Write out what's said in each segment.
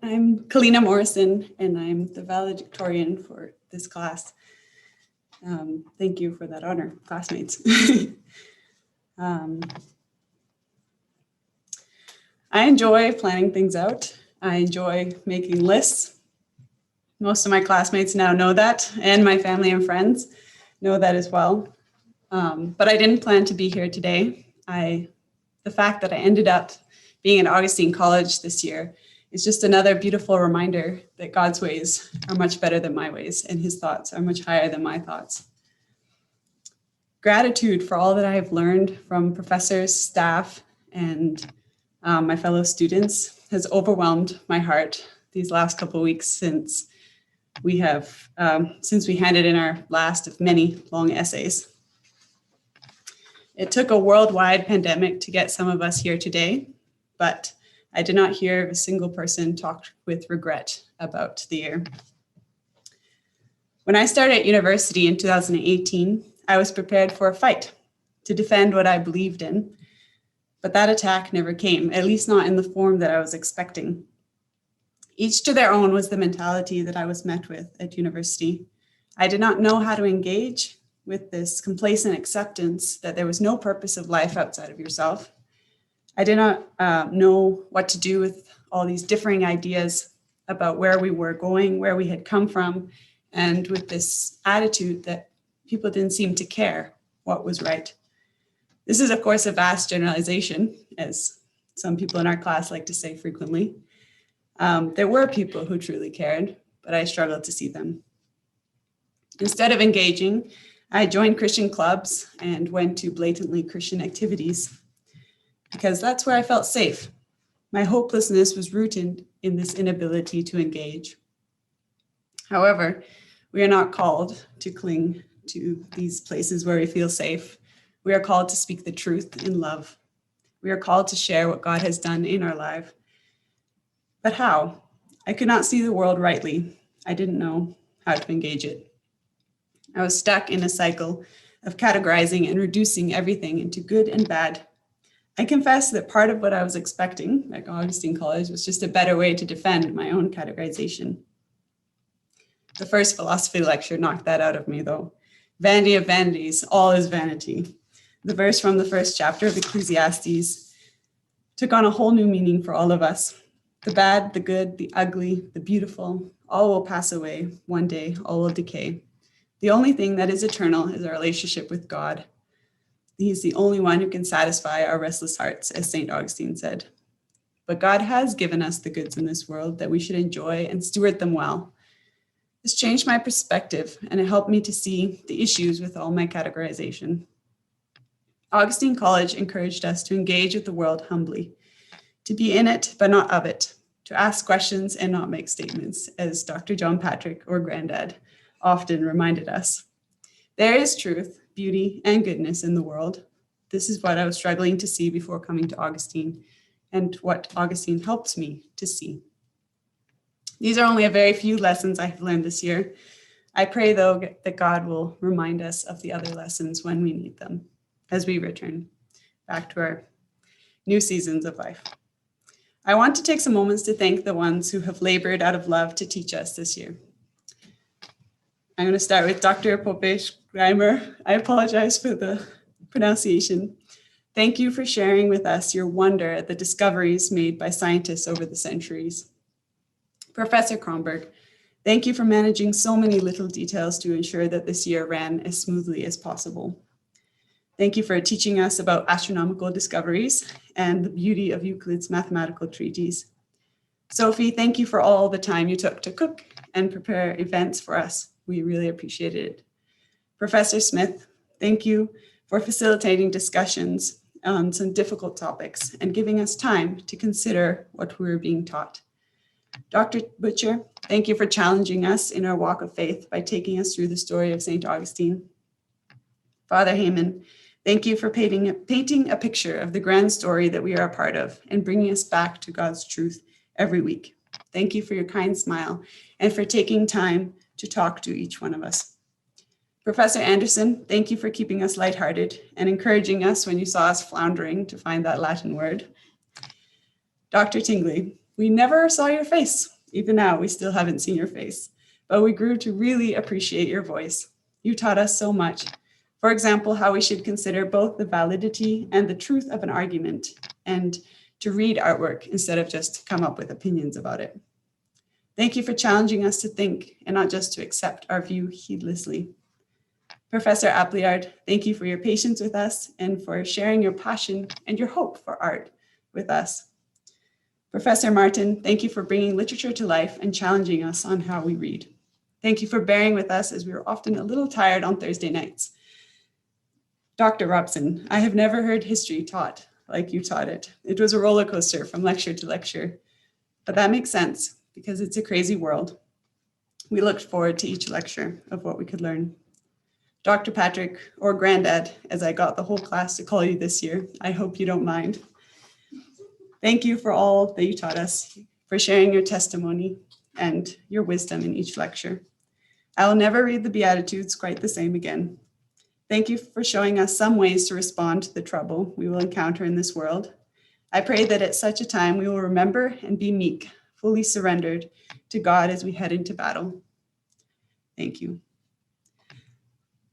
I'm Kalina Morrison, and I'm the valedictorian for this class. Thank you for that honor, classmates. I enjoy planning things out. I enjoy making lists. Most of my classmates now know that, and my family and friends know that as well. But I didn't plan to be here today. The fact that I ended up being at Augustine College this year is just another beautiful reminder that God's ways are much better than my ways, and his thoughts are much higher than my thoughts. Gratitude for all that I have learned from professors, staff, and my fellow students has overwhelmed my heart these last couple of weeks since we handed in our last of many long essays. It took a worldwide pandemic to get some of us here today, but I did not hear of a single person talk with regret about the year. When I started at university in 2018, I was prepared for a fight to defend what I believed in, but that attack never came, at least not in the form that I was expecting. Each to their own was the mentality that I was met with at university. I did not know how to engage with this complacent acceptance that there was no purpose of life outside of yourself. I did not know what to do with all these differing ideas about where we were going, where we had come from, and with this attitude that people didn't seem to care what was right. This is, of course, a vast generalization, as some people in our class like to say frequently. There were people who truly cared, but I struggled to see them. Instead of engaging, I joined Christian clubs and went to blatantly Christian activities because that's where I felt safe. My hopelessness was rooted in this inability to engage. However, we are not called to cling to these places where we feel safe. We are called to speak the truth in love. We are called to share what God has done in our life. But how? I could not see the world rightly. I didn't know how to engage it. I was stuck in a cycle of categorizing and reducing everything into good and bad. I confess that part of what I was expecting at Augustine College was just a better way to defend my own categorization. The first philosophy lecture knocked that out of me, though. Vanity of vanities, all is vanity. The verse from the first chapter of Ecclesiastes took on a whole new meaning for all of us. The bad, the good, the ugly, the beautiful, all will pass away. One day, all will decay. The only thing that is eternal is our relationship with God. He is the only one who can satisfy our restless hearts, as St. Augustine said. But God has given us the goods in this world that we should enjoy and steward them well. This changed my perspective, and it helped me to see the issues with all my categorization. Augustine College encouraged us to engage with the world humbly, to be in it but not of it, to ask questions and not make statements, as Dr. John Patrick or Granddad often reminded us. There is truth, beauty, and goodness in the world. This is what I was struggling to see before coming to Augustine, and what Augustine helped me to see. These are only a very few lessons I have learned this year. I pray, though, that God will remind us of the other lessons when we need them, as we return back to our new seasons of life. I want to take some moments to thank the ones who have labored out of love to teach us this year. I'm going to start with Dr. Pope-Schreimer. I apologize for the pronunciation. Thank you for sharing with us your wonder at the discoveries made by scientists over the centuries. Professor Kronberg, thank you for managing so many little details to ensure that this year ran as smoothly as possible. Thank you for teaching us about astronomical discoveries and the beauty of Euclid's mathematical treatise. Sophie, thank you for all the time you took to cook and prepare events for us. We really appreciated it. Professor Smith, thank you for facilitating discussions on some difficult topics and giving us time to consider what we were being taught. Dr. Butcher, thank you for challenging us in our walk of faith by taking us through the story of St. Augustine. Father Heyman, thank you for painting a picture of the grand story that we are a part of and bringing us back to God's truth every week. Thank you for your kind smile and for taking time to talk to each one of us. Professor Anderson, thank you for keeping us lighthearted and encouraging us when you saw us floundering to find that Latin word. Dr. Tingley, we never saw your face, Even now, we still haven't seen your face, but we grew to really appreciate your voice. You taught us so much. For example, how we should consider both the validity and the truth of an argument, and to read artwork instead of just come up with opinions about it. Thank you for challenging us to think and not just to accept our view heedlessly. Professor Appleyard, thank you for your patience with us and for sharing your passion and your hope for art with us. Professor Martin, thank you for bringing literature to life and challenging us on how we read. Thank you for bearing with us as we were often a little tired on Thursday nights. Dr. Robson, I have never heard history taught like you taught it. It was a roller coaster from lecture to lecture, but that makes sense because it's a crazy world. We looked forward to each lecture of what we could learn. Dr. Patrick, or Granddad, as I got the whole class to call you this year, I hope you don't mind. Thank you for all that you taught us, for sharing your testimony and your wisdom in each lecture. I will never read the Beatitudes quite the same again. Thank you for showing us some ways to respond to the trouble we will encounter in this world. I pray that at such a time we will remember and be meek, fully surrendered to God as we head into battle. Thank you.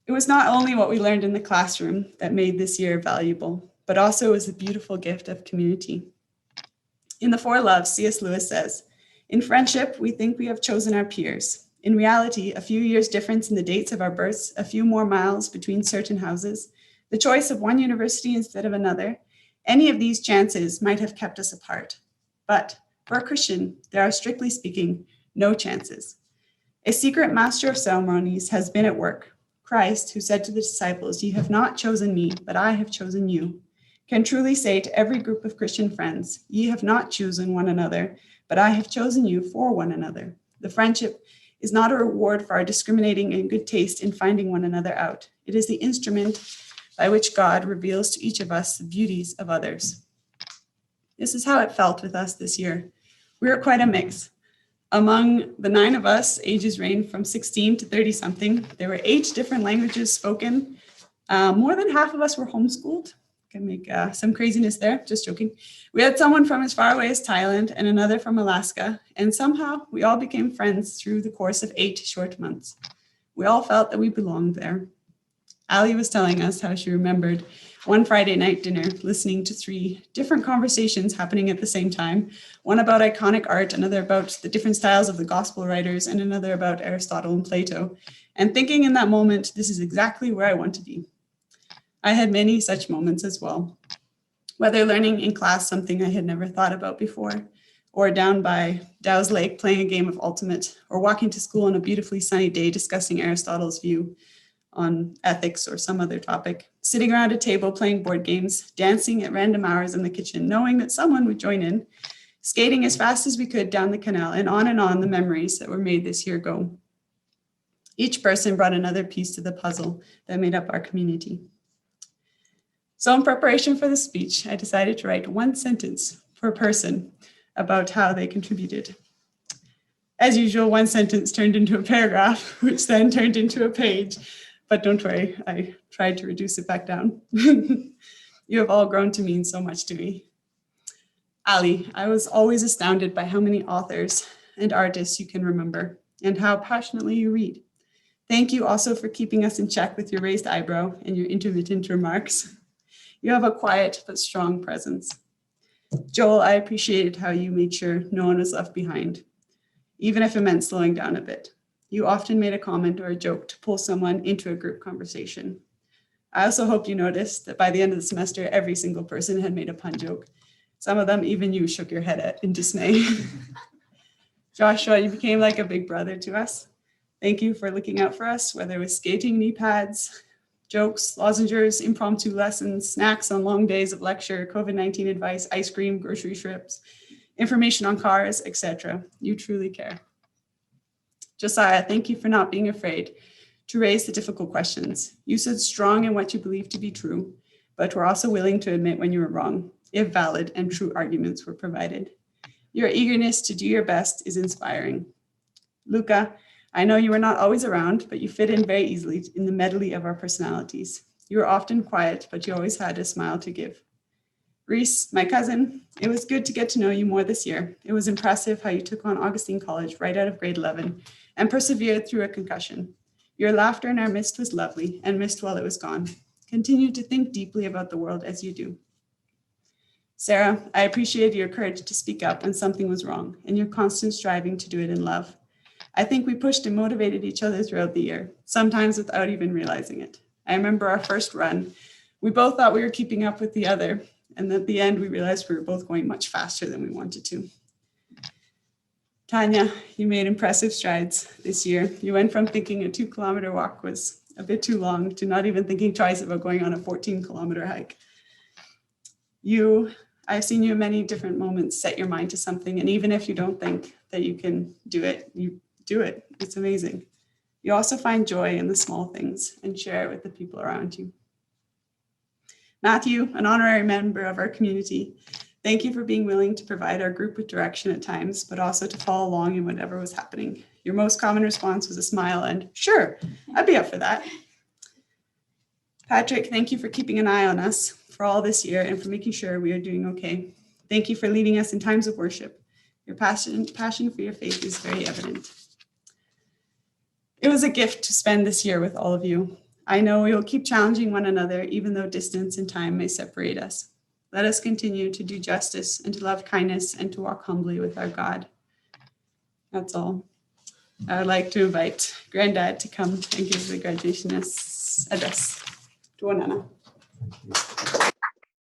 It was not only what we learned in the classroom that made this year valuable, but also it was a beautiful gift of community. In The Four Loves, C.S. Lewis says, "In friendship, we think we have chosen our peers. In reality, a few years difference in the dates of our births, a few more miles between certain houses, the choice of one university instead of another, any of these chances might have kept us apart. But for a Christian, there are, strictly speaking, no chances. A secret master of ceremonies has been at work. Christ, who said to the disciples, 'You have not chosen me, but I have chosen you,' can truly say to every group of Christian friends, 'Ye have not chosen one another, but I have chosen you for one another.' The friendship is not a reward for our discriminating and good taste in finding one another out. It is the instrument by which God reveals to each of us the beauties of others." This is how it felt with us this year. We were quite a mix. Among the 9 of us, ages range from 16 to 30-something. There were 8 different languages spoken. More than half of us were homeschooled. Can make some craziness there, just joking. We had someone from as far away as Thailand and another from Alaska, and somehow we all became friends through the course of 8 short months. We all felt that we belonged there. Ali was telling us how she remembered one Friday night dinner, listening to 3 different conversations happening at the same time, one about iconic art, another about the different styles of the gospel writers, and another about Aristotle and Plato, and thinking in that moment, this is exactly where I want to be. I had many such moments as well, whether learning in class something I had never thought about before, or down by Dow's Lake playing a game of Ultimate, or walking to school on a beautifully sunny day discussing Aristotle's view on ethics or some other topic, sitting around a table playing board games, dancing at random hours in the kitchen, knowing that someone would join in, skating as fast as we could down the canal, and on the memories that were made this year go. Each person brought another piece to the puzzle that made up our community. So in preparation for the speech, I decided to write 1 sentence per person about how they contributed. As usual, 1 sentence turned into a paragraph, which then turned into a page. But don't worry, I tried to reduce it back down. You have all grown to mean so much to me. Ali, I was always astounded by how many authors and artists you can remember and how passionately you read. Thank you also for keeping us in check with your raised eyebrow and your intermittent remarks. You have a quiet but strong presence. Joel, I appreciated how you made sure no one was left behind, even if it meant slowing down a bit. You often made a comment or a joke to pull someone into a group conversation. I also hope you noticed that by the end of the semester, every single person had made a pun joke. Some of them, even you, shook your head at in dismay. Joshua, you became like a big brother to us. Thank you for looking out for us, whether it was skating, knee pads, jokes, lozengers, impromptu lessons, snacks on long days of lecture, COVID-19 advice, ice cream, grocery trips, information on cars, etc. You truly care. Josiah, thank you for not being afraid to raise the difficult questions. You stood strong in what you believe to be true, but were also willing to admit when you were wrong, if valid and true arguments were provided. Your eagerness to do your best is inspiring. Luca, I know you were not always around, but you fit in very easily in the medley of our personalities. You were often quiet, but you always had a smile to give. Reese, my cousin, it was good to get to know you more this year. It was impressive how you took on Augustine College right out of grade 11 and persevered through a concussion. Your laughter in our midst was lovely and missed while it was gone. Continue to think deeply about the world as you do. Sarah, I appreciated your courage to speak up when something was wrong and your constant striving to do it in love. I think we pushed and motivated each other throughout the year, sometimes without even realizing it. I remember our first run. We both thought we were keeping up with the other, and at the end, we realized we were both going much faster than we wanted to. Tanya, you made impressive strides this year. You went from thinking a 2-kilometer walk was a bit too long to not even thinking twice about going on a 14-kilometer hike. I've seen you in many different moments set your mind to something, and even if you don't think that you can do it, you do it. It's amazing. You also find joy in the small things and share it with the people around you. Matthew, an honorary member of our community, thank you for being willing to provide our group with direction at times, but also to follow along in whatever was happening. Your most common response was a smile and, sure, I'd be up for that. Patrick, thank you for keeping an eye on us for all this year and for making sure we are doing okay. Thank you for leading us in times of worship. Your passion for your faith is very evident. It was a gift to spend this year with all of you. I know we will keep challenging one another, even though distance and time may separate us. Let us continue to do justice and to love kindness and to walk humbly with our God. That's all. I would like to invite Granddad to come and give the graduation address to Wanana.